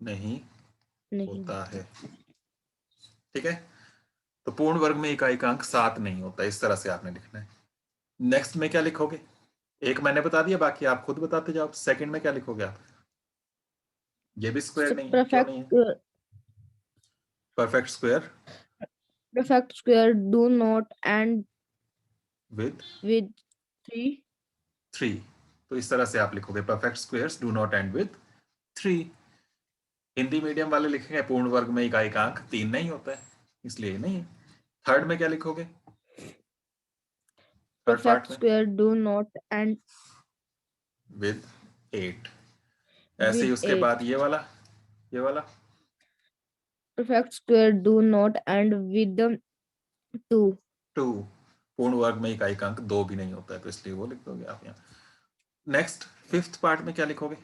नहीं नहीं होता है। ठीक है, तो पूर्ण वर्ग में इकाइकांक 7 नहीं होता, इस तरह से आपने लिखना है। नेक्स्ट में क्या लिखोगे? एक मैंने बता दिया, बाकी आप खुद बताते जाओ। सेकंड में क्या लिखोगे आप? ये भी स्क्वायर So नहीं है, क्यों नहीं है? Perfect square perfect square do not end with with 3. 3। तो इस तरह से आप लिखोगे, perfect squares do not and with 3। Hindi medium वाले लिखेंगे पूर्ण वर्ग में इकाइकांक 3 नहीं होता है, इसलिए नहीं है। थर्ड में क्या लिखोगे? थर्ड Perfect पार्ट में square do not end with 8। ऐसे ही with उसके 8. बाद ये वाला Perfect square do not end with the 2. 2। पूर्ण वर्ग में इकाइकांक 2 भी नहीं होता है, तो इसलिए वो लिख दोगे आप यहाँ। नेक्स्ट फिफ्थ पार्ट में क्या लिखोगे?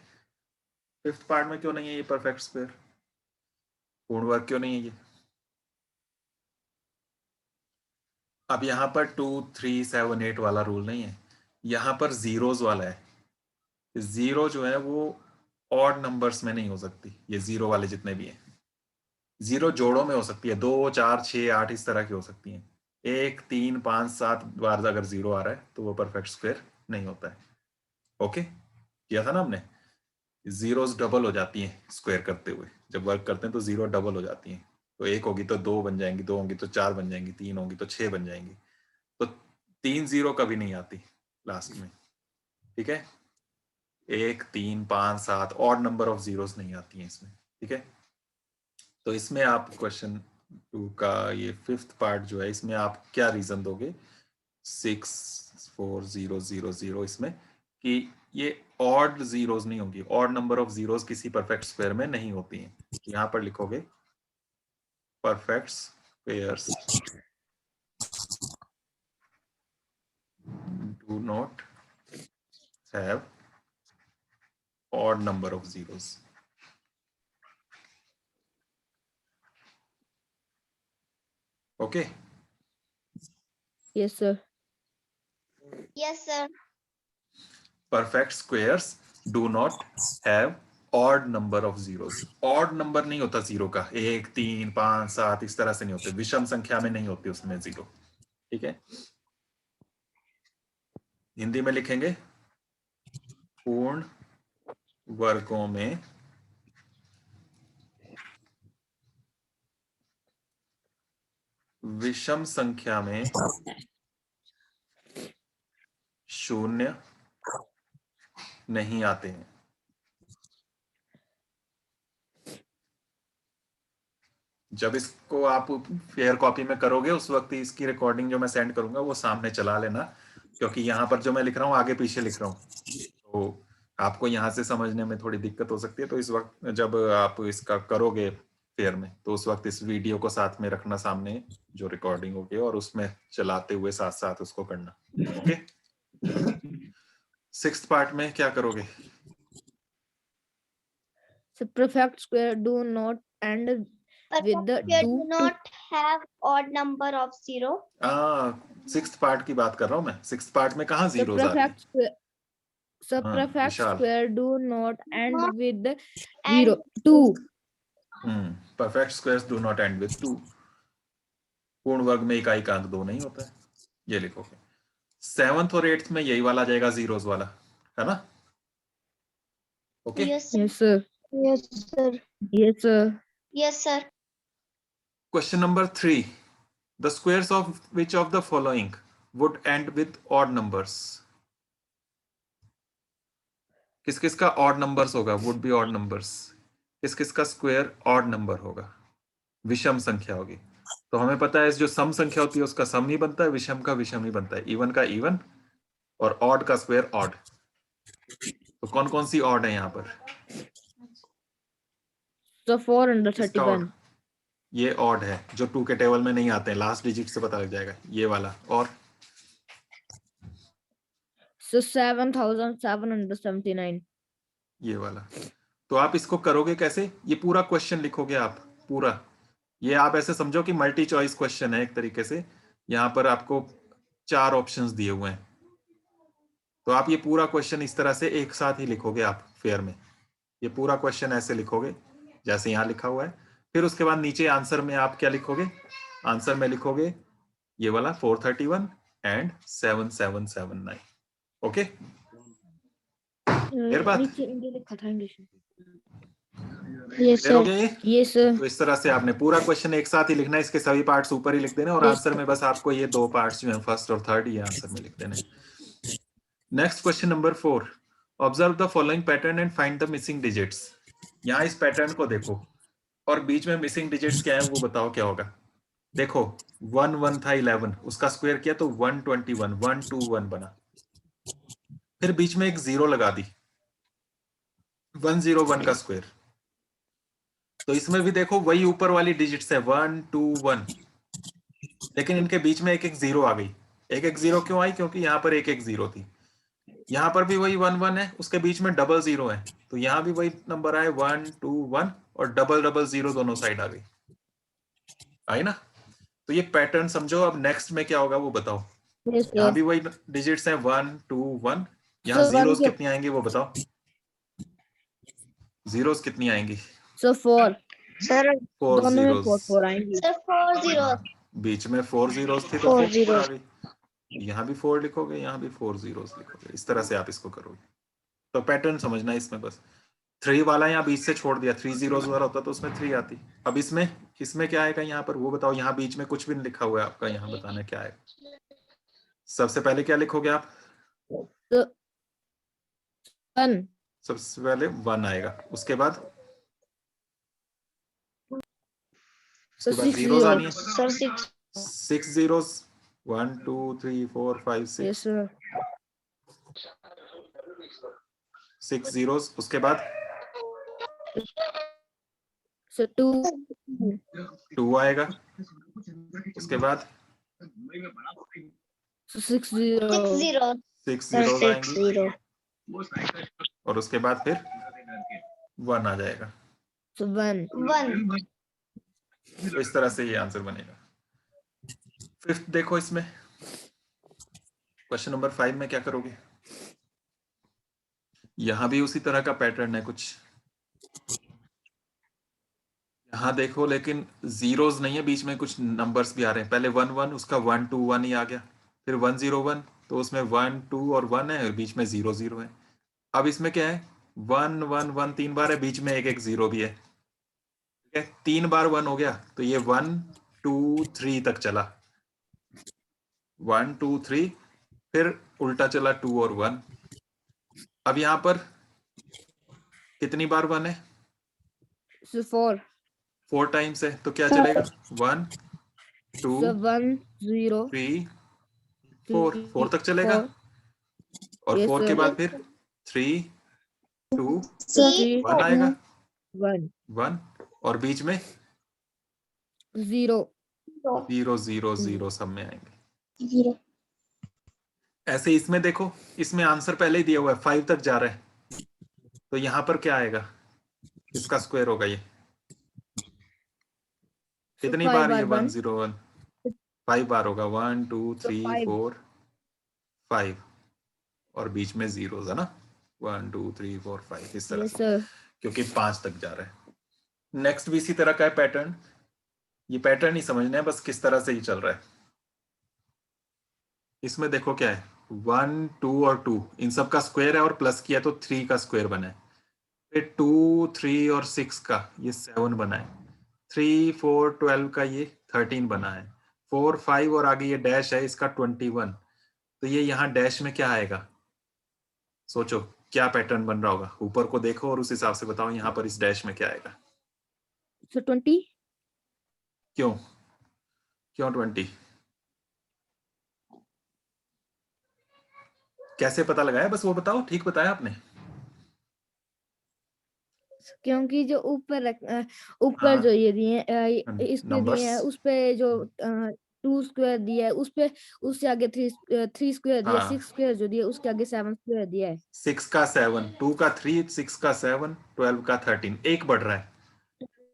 फिफ्थ पार्ट में क्यों नहीं है ये परफेक्ट स्क्वायर? पूर्ण वर्ग क्यों नहीं है ये? अब यहाँ पर 2, 3, 7, 8 वाला रूल नहीं है, यहाँ पर जीरोस वाला है। जीरो जो है वो ऑड नंबर्स में नहीं हो सकती, ये जीरो वाले जितने भी हैं। जीरो जोड़ों में हो सकती है, 2, 4, 6, 8 इस तरह की हो सकती हैं। 1, 3, 5, 7 बार अगर जीरो आ रहा है तो वो परफेक्ट स्क्वायर नहीं होता है। ओके, किया था ना हमने? जीरोस डबल हो जाती हैं स्क्वायर करते हुए, जब वर्क करते हैं तो जीरो डबल हो जाती हैं। तो 1 होगी तो 2 बन जाएंगी, 2 होंगी तो 4 बन जाएंगी, 3 होंगी तो 6 बन जाएंगी। तो 3 जीरो कभी नहीं आती लास्ट में। ठीक है, 1, 3, 5, 7 ऑड नंबर ऑफ जीरोस नहीं आती हैं इसमें। ठीक है, तो इसमें आप क्वेश्चन 2 का ये फिफ्थ पार्ट जो है, इसमें आप क्या रीजन दोगे 6, 4, 0, 0, 0 इसमें, कि ये ऑड जीरोस नहीं होंगी, ऑड नंबर ऑफ जीरोस किसी परफेक्ट स्क्वायर में नहीं होती हैं। यहां पर लिखोगे perfect squares do not have odd number of zeros. Okay, Yes, sir. Yes, sir. Perfect squares do not have odd number of zeros. Odd number नहीं होता जीरो का, 1, 3, 5, 7 इस तरह से नहीं होते, विषम संख्या में नहीं होती उसमें जीरो। ठीक है, हिंदी में लिखेंगे पूर्ण वर्गों में विषम संख्या में शून्य नहीं आते हैं। जब इसको आप फेयर कॉपी में करोगे उस वक्त इसकी रिकॉर्डिंग जो मैं सेंड करूंगा वो सामने चला लेना, क्योंकि यहाँ पर जो मैं लिख रहा हूँ आगे पीछे लिख रहा हूँ, तो आपको यहाँ से समझने में थोड़ी दिक्कत हो सकती है। तो इस वक्त जब आप इसका करोगे फेयर में, तो उस वक्त इस वीडियो को साथ में रखना सामने जो रिकॉर्डिंग होगी, और उसमें चलाते हुए साथ साथ उसको करना। ओके, सिक्स्थ पार्ट में क्या करोगे? So perfect square do not end with the Perfect square 2. do not have odd number of 0. Sixth part की बात कर रहा हूं मैं। सिक्स्थ पार्ट में कहाँ So जीरोस आ रही है? perfect square. So हाँ, perfect Vishal. square do not end Not with the and 0, 2. Perfect squares do not and with 2। पूर्ण वर्ग में इकाइकांक 2 नहीं होता है, ये लिखोगे। सेवंथ और एट्थ में यही वाला आ जाएगा, जीरोस वाला, है ना? Okay, yes, sir. Yes, sir. Yes, sir. Yes, sir. Yes, sir. Question number 3, the squares of which of the following would and with odd numbers. किस किस का ऑड नंबर्स होगा? Would be odd numbers. किस किस का square odd number होगा? विषम संख्या होगी। तो हमें पता है जो सम संख्या होती है उसका सम ही बनता है, विषम का विषम ही बनता है, इवन का इवन और ऑड का स्क्वायर ऑड। तो कौन कौन सी ऑड है यहाँ पर? So 431. इसका ऑड, ये ऑड है जो 2 के टेबल में नहीं आते हैं, लास्ट डिजिट से पता लग जाएगा, ये वाला। और So 7779. ये वाला। तो आप इसको करोगे कैसे? ये पूरा क्वेश्चन लिखोगे आप पूरा। ये आप ऐसे समझो कि मल्टी चॉइस क्वेश्चन है एक तरीके से। यहाँ पर आपको 4 ऑप्शंस दिए हुए हैं, तो आप ये पूरा क्वेश्चन इस तरह से एक साथ ही लिखोगे आप फेयर में। ये पूरा क्वेश्चन ऐसे लिखोगे जैसे यहाँ लिखा हुआ है। फिर उसके बाद नीचे आंसर में आप क्या लिखोगे, आंसर में लिखोगे ये वाला 431 एंड 7779। ओके, क्लियर बात? नीचे इंग्लिश लिखा था, इंग्लिश में। Yes, क्लियर हो sir. गया ये? Yes sir. तो इस तरह से आपने पूरा क्वेश्चन एक साथ ही लिखना है, इसके सभी पार्ट्स ऊपर ही लिख देने और Yes, आंसर में बस आपको ये दो पार्ट्स जो हैं फर्स्ट और थर्ड ये आंसर में लिख देने। Next question number 4, observe the following pattern and find the missing digits. यहाँ इस पैटर्न को देखो और बीच में मिसिंग डिजिट्स क्या है वो बताओ क्या होगा। देखो 1 1 था 11, उसका स्क्वायर किया तो 121, 121 बना। फिर बीच में एक जीरो लगा दी, 101 का स्क्वायर। तो इसमें भी देखो वही ऊपर वाली डिजिट्स है 1 2 1, लेकिन इनके बीच में एक एक जीरो आ गई। एक एक जीरो क्यों आई? क्योंकि यहाँ पर एक एक जीरो थी। यहाँ पर भी वही 1 1 है, उसके बीच में डबल जीरो है, तो यहाँ भी वही नंबर आए 1 2 1 और डबल डबल जीरो दोनों साइड आ गई, आई ना? तो ये पैटर्न समझो। अब नेक्स्ट में क्या होगा वो बताओ। यस यहाँ सर। भी वही डिजिट्स हैं 1 2 1, यहाँ जीरोस कितनी आएंगी वो बताओ। जीरोस कितनी आएंगी? सर 4, Sir, 4 दोनों में जीरोस। 4 आएंगी। sir, 4 0. बीच में 4 जीरोस थी तो 4 4 zeros. आ गई। यहाँ भी 4 लिखोगे, यहाँ भी 4 जीरोस लिखोगे, इस तरह से आप इसको करोगे। तो पैटर्न समझना है इसमें बस। 3 वाला यहाँ बीच से छोड़ दिया, 3 जीरोस वाला होता तो उसमें 3 आती। अब इसमें क्या आएगा यहाँ पर वो बताओ। यहाँ बीच में कुछ भी नहीं लिखा हुआ है आपका, यहाँ बताना क्या आएगा। सबसे पहले क्या लिखोगे आप? 1, सबसे पहले 1 आएगा, उसके बाद जीरोस आनी है। Sir, 6. 6 zeros, 1 2 3 4 5 6, yes sir. 6 zeros. उसके बाद सर 2, 2 आएगा, उसके बाद 6 6 0, 0. 6 Sir, जीरोस 6 आएंगी 0. और उसके बाद फिर 1 आ जाएगा। सर 1, 1. तो इस तरह से ये आंसर बनेगा। फिफ्थ देखो, इसमें क्वेश्चन नंबर 5 में क्या करोगे। यहां भी उसी तरह का पैटर्न है कुछ। यहां देखो लेकिन जीरोस नहीं है, बीच में कुछ नंबर्स भी आ रहे हैं। पहले 1 1, उसका 1 2 1 ही आ गया। फिर 1 0 1, तो उसमें 1 2 और 1 है और बीच में 0 0 है। अब इसमें क्या है, 1 1 1 3 बार है, बीच में एक एक जीरो भी है। ठीक है, 3 बार 1 हो गया तो ये 1 2 3 तक चला, 1 2 3, फिर उल्टा चला 2 और 1। अब यहां पर कितनी बार 1 है? सर 4, 4 टाइम्स है, तो क्या चलेगा 1 2 सर 1 0 3 4, 4 तक चलेगा। और Yes, 4 के sir. बाद फिर 3 2 3 1 आएगा, 1 1 और बीच में 0 0 0 0 सब में आएंगे। 0. ऐसे इसमें देखो, इसमें आंसर पहले ही दिया हुआ है, 5 तक जा रहा है, तो यहां पर क्या आएगा, इसका स्क्वायर होगा ये। कितनी बार ये 1 0 1? 5 बार होगा, 1 2 3 4 5 और बीच में जीरोस है ना, 1 2 3 4 5 इस तरह Yes, से, sir. क्योंकि 5 तक जा रहा है। नेक्स्ट भी इसी तरह का है पैटर्न। ये पैटर्न ही समझना है बस किस तरह से ही चल रहा है। इसमें देखो क्या है, 1 2 और 2 इन सब का स्क्वायर है और प्लस किया तो 3 का स्क्वायर बना है। फिर 2 3 और 6 का ये 7 बना है। 3 4 12 का ये 13 बना है। 4 5 और आगे ये डैश है इसका 21। तो ये यहाँ डैश में क्या आएगा, सोचो क्या पैटर्न बन रहा होगा। ऊपर को देखो और उस हिसाब से बताओ यहाँ पर इस डैश में क्या आएगा। So 20. क्यों 20? कैसे पता लगाया, बस वो बताओ, ठीक बताया आपने। क्योंकि जो ऊपर हाँ, जो ये दिए इसके दिए नंबर्स। हैं उस पे जो 2 स्क्वायर दिया है उस पे, उससे आगे 3 स्क्वायर दिया, हाँ, 6 स्क्वायर जो दिया उसके आगे 7 स्क्वायर दिया है। 6 का 7, 2 का 3, 6 का 7, 12 का 13, एक बढ़ रहा है।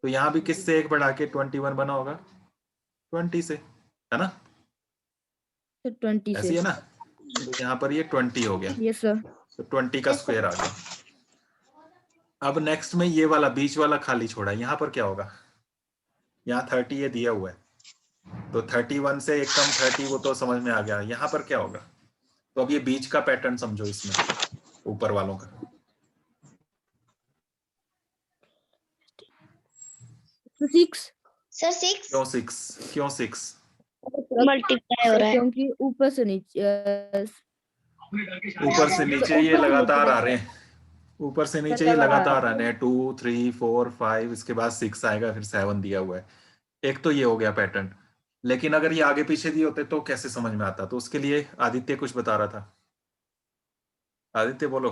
तो यहाँ भी किससे एक बढ़ा के 21 बना होगा, 20 से, है ना? तो 20 ऐसी से। है ना, तो यहाँ पर ये 20 हो गया। Yes sir. तो 20 का स्क्वायर आ गया। अब नेक्स्ट में ये वाला बीच वाला खाली छोड़ा, यहाँ पर क्या होगा? यहाँ 30 ये दिया हुआ है, तो 31 से एक कम 30, वो तो समझ में आ गया। यहाँ पर क्या होगा? तो अब ये बीच का पैटर्न समझो, इसमें ऊपर वालों का। 6 सर 6 क्यों 6? क्यों 6? मल्टीप्लाई हो रहा है। क्योंकि ऊपर से नीचे ऊपर से नीचे ये लगातार आ रहे हैं, ऊपर से नीचे ये लगातार आ रहे हैं। 2 3 4 5, इसके बाद 6 आएगा, फिर 7 दिया हुआ है। एक तो ये हो गया पैटर्न। लेकिन अगर ये आगे पीछे दिए होते तो कैसे समझ में आता? तो उसके लिए आदित्य कुछ बता रहा था। आदित्य बोलो।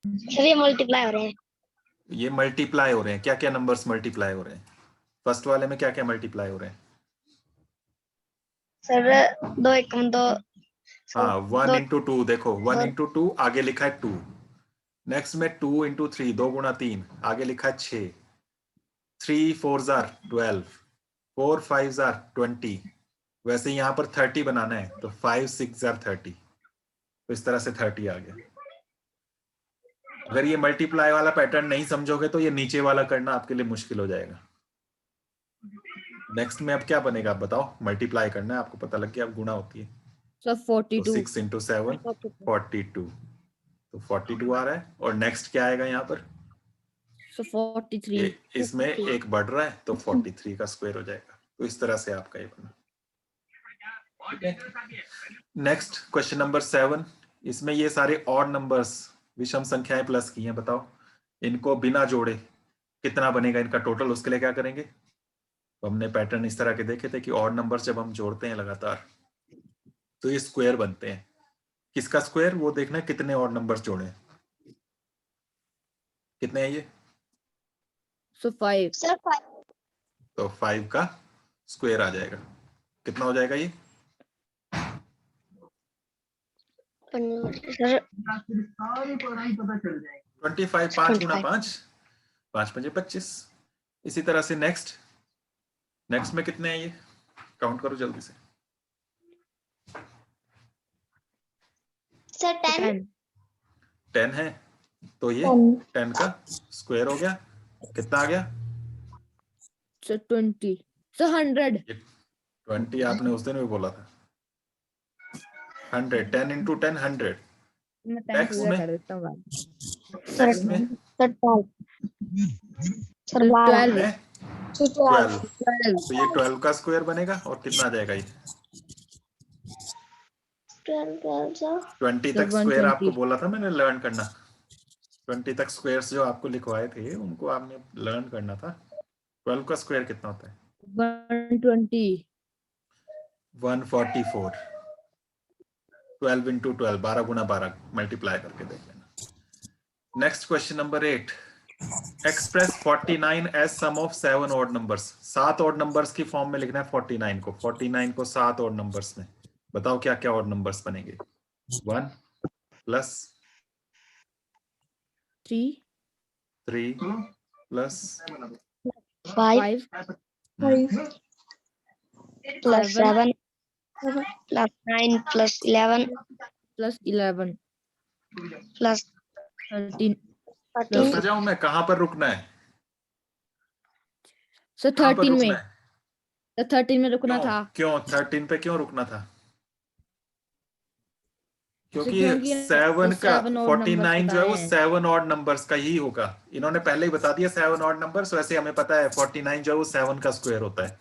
सर ये मल्टीप्लाई हो रहे हैं। ये मल्टीप्लाई हो रहे हैं, क्या क्या नंबर्स मल्टीप्लाई हो रहे हैं? फर्स्ट वाले में क्या क्या मल्टीप्लाई हो रहे हैं? सर 2 एकम 2। हाँ, 1 दो- इंटू 2, देखो 1 इंटू 2 आगे लिखा है 2। नेक्स्ट में 2 इंटू 3, 2 गुणा 3, आगे लिखा है 6। 3 4 जार 12, 4 5 जार 20। वैसे यहाँ पर 30 बनाना है, तो 5 6 जार 30, तो इस तरह से 30 आ गया। अगर ये मल्टीप्लाई वाला पैटर्न नहीं समझोगे तो ये नीचे वाला करना आपके लिए मुश्किल हो जाएगा। नेक्स्ट में अब क्या बनेगा आप बताओ? मल्टीप्लाई करना है, आपको पता लग गया अब गुणा होती है। सर तो 42 6 इंटू 7 42, तो 42 आ रहा है। और नेक्स्ट क्या आएगा यहाँ पर? सर 43 ये इसमें एक बढ़ रहा है, तो 43 का स्क्वायर हो जाएगा। तो इस तरह से आपका ये बना। Next question number 7। इसमें ये सारे ऑड नंबर्स, विषम संख्याएं प्लस की हैं। बताओ इनको बिना जोड़े कितना बनेगा इनका टोटल? उसके लिए क्या करेंगे? तो हमने पैटर्न इस तरह के देखे थे कि ऑड नंबर्स जब हम जोड़ते हैं लगातार तो ये स्क्वायर बनते हैं। किसका स्क्वायर? वो देखना है कितने ऑड नंबर्स जोड़े हैं। कितने हैं ये? सर 5 सर 5 तो 5 का स्क्वायर आ जाएगा। कितना हो जाएगा ये? सर 25। 5 गुणा 5, 5 5 25। इसी तरह से नेक्स्ट में कितने हैं ये? काउंट करो जल्दी से। सर 10 10 है, तो ये 10 का स्क्वायर हो गया। कितना आ गया? सर 20 सर 100 20 आपने उस दिन भी बोला था। 100, 10 इंटू 10 100। मैं 10 नेक्स्ट पूरा में कर देता हूँ नेक्स्ट में सर 12 सर 12 है 12। तो ये 12 का स्क्वायर बनेगा। और कितना आ जाएगा ये? 20 तक स्क्वायर आपको 120 बोला था मैंने लर्न करना। 20 तक स्क्वायर्स जो आपको लिखवाए थे उनको आपने लर्न करना था। 12 का स्क्वायर कितना होता है? 120 144। 12 इंटू 12, 12 गुना 12 मल्टीप्लाई करके देख लेना। Next question number 8। Express 49 as sum of 7 odd numbers. 7 odd numbers की फॉर्म में लिखना है 49 को। 49 को 7 ऑड नंबर्स में। बताओ क्या क्या ऑड नंबर्स बनेंगे? 1 plus 3 plus 5 plus 7 plus 9 plus 11 plus 11 plus 13 चलता जाऊं मैं? कहां पर रुकना है? सर कहां पर 13 रुकना में है? सर 13 में रुकना क्यों? था क्यों 13 पे क्यों रुकना था? क्योंकि क्योंकि 7 का 7 odd numbers 49 जो है वो बताए हैं। 7 ऑड नंबर्स का ही होगा। इन्होंने पहले ही बता दिया 7 ऑड नंबर्स। वैसे हमें पता है 49 जो है वो 7 का स्क्वायर होता है।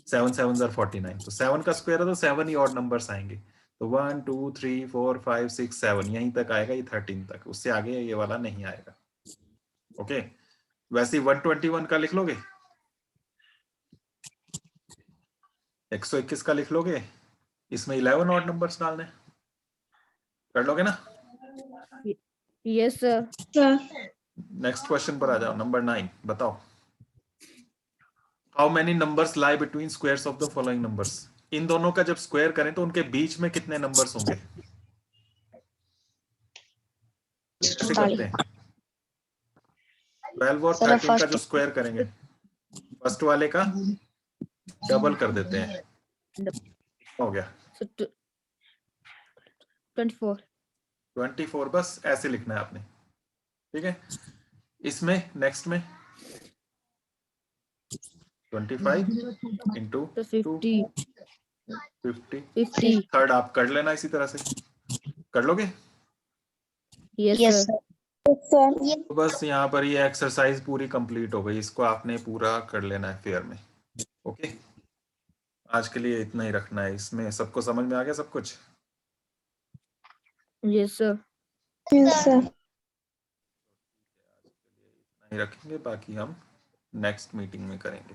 7 7 are 49, तो 7 का स्क्वायर है तो 7 ही ऑड नंबर्स आएंगे। तो 1 2 3 4 5 6 7 यहीं तक आएगा, ये 13 तक। उससे आगे ये वाला नहीं आएगा। ओके, वैसे 121 का लिख लोगे? 121 का लिख लोगे? इसमें 11 ऑड नंबर्स डालने, कर लोगे ना? यस सर नेक्स्ट क्वेश्चन पर आ जाओ, नंबर 9। बताओ how many numbers lie between squares of the following numbers. इन दोनों का जब स्क्वायर करें तो उनके बीच में कितने नंबर्स होंगे? कैसे करते हैं? 12 और 13 का जो स्क्वायर करेंगे, फर्स्ट वाले का डबल कर देते हैं। हो गया 24 24 बस ऐसे लिखना है आपने, ठीक है। इसमें नेक्स्ट में 25 इंटू तो 2 50 50। 50 थर्ड आप कर लेना इसी तरह से, कर लोगे? Yes Yes, sir sir. तो बस यहाँ पर ये एक्सरसाइज पूरी कंप्लीट हो गई, इसको आपने पूरा कर लेना है फेयर में। ओके, आज के लिए इतना ही रखना है। इसमें सबको समझ में आ गया सब कुछ? Yes sir Yes, sir. इतना ही रखेंगे, बाकी हम नेक्स्ट मीटिंग में करेंगे।